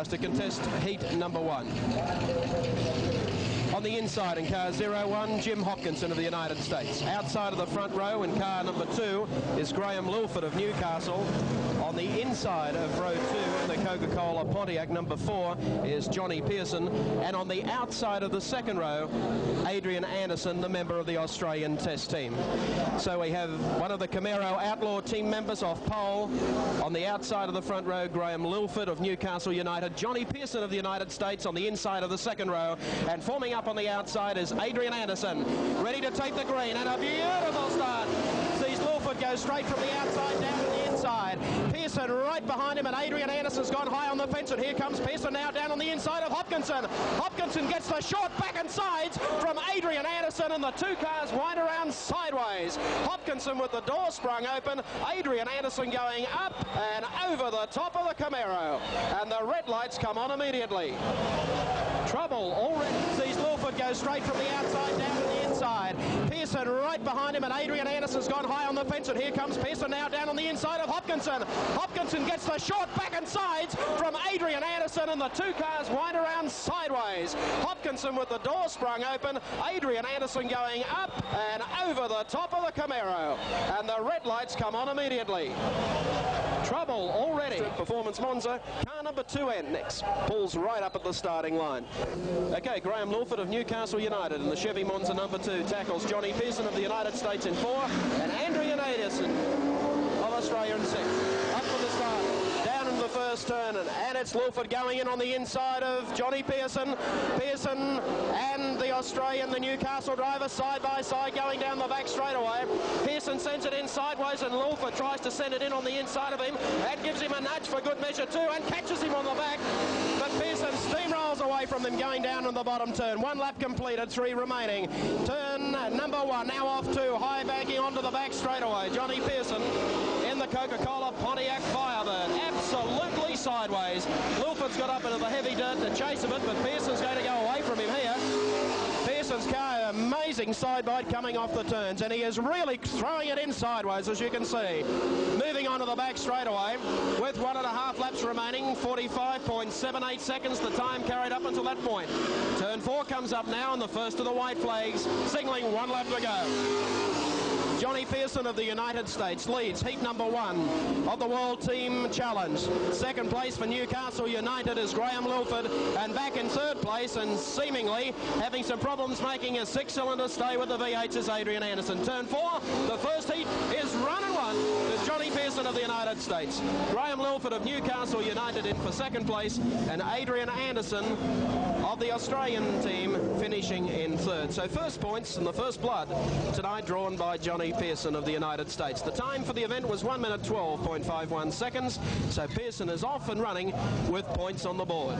cars to contest heat number 1. On the inside in car 01, Jim Hopkinson of the United States. Outside of the front row in car number 2 is Graham Lilford of Newcastle. On the inside of row 2 in the Coca-Cola Pontiac number 4 is Johnny Pearson. And on the outside of the second row, Adrian Anderson, the member of the Australian Test team. So we have one of the Camaro Outlaw team members off pole. On the outside of the front row, Graham Lilford of Newcastle United. Johnny Pearson of the United States on the inside of the second row. And forming up on the outside is Adrian Anderson, ready to take the green, and a beautiful start. Sees Lilford go straight from the outside down to the inside. Pearson right behind him, and Adrian Anderson's gone high on the fence, and here comes Pearson now down on the inside of Hopkinson. Hopkinson gets the short back and sides from Adrian Anderson, and the two cars wind around sideways. Hopkinson with the door sprung open, Adrian Anderson going up and over the top of the Camaro, and the red lights come on immediately. Trouble already. Sees Lilford go straight from the outside down to the inside. Pearson right behind him, and Adrian Anderson's gone high on the fence, and here comes Pearson now down on the inside of Hopkinson. Hopkinson gets the short back and sides from Adrian Anderson, and the two cars wind around sideways. Hopkinson with the door sprung open, Adrian Anderson going up and over the top of the Camaro, and the red lights come on immediately. Trouble already. Performance Monza, car number 2N next. Pulls right up at the starting line. Okay, Graham Lilford of Newcastle United in the Chevy Monza number 2 tackles Johnny Pearson of the United States in 4, and Adrian Anderson of Australia in 6. Up for the start. Down in the first turn, and it's Lilford going in on the inside of Johnny Pearson. Pearson and the Australian, the Newcastle driver, side by side going down the back straightaway. Pearson sends it in sideways, and Lilford tries to send it in on the inside of him. That gives him a nudge for good measure too, and catches him on the back. But Pearson steamrolls away from them going down in the bottom turn. 1 lap completed, 3 remaining. Turn number 1 now off 2, high banking onto the back straightaway. Johnny Pearson in the Coca-Cola Pontiac Firebird, absolutely sideways. Lilford's got up into the heavy dirt to chase him it, but Pearson's going to go away from him here. Pearson's car, amazing side bite coming off the turns, and he is really throwing it in sideways, as you can see. Moving on to the back straightaway with 1.5 laps remaining, 45.78 seconds, the time carried up until that point. Turn 4 comes up now, and the first of the white flags, signaling 1 lap to go. Johnny Pearson of the United States leads heat number 1 of the World Team Challenge. Second place for Newcastle United is Graham Lilford, and back in third place, and seemingly having some problems making a 6-cylinder stay with the V8s, is Adrian Anderson. Turn 4, the first heat is run and 1 with Johnny Pearson of the United States. Graham Lilford of Newcastle United in for second place, and Adrian Anderson of the Australian team finishing in third. So first points and the first blood tonight drawn by Johnny Pearson of the United States. The time for the event was 1 minute 12.51 seconds, so Pearson is off and running with points on the board.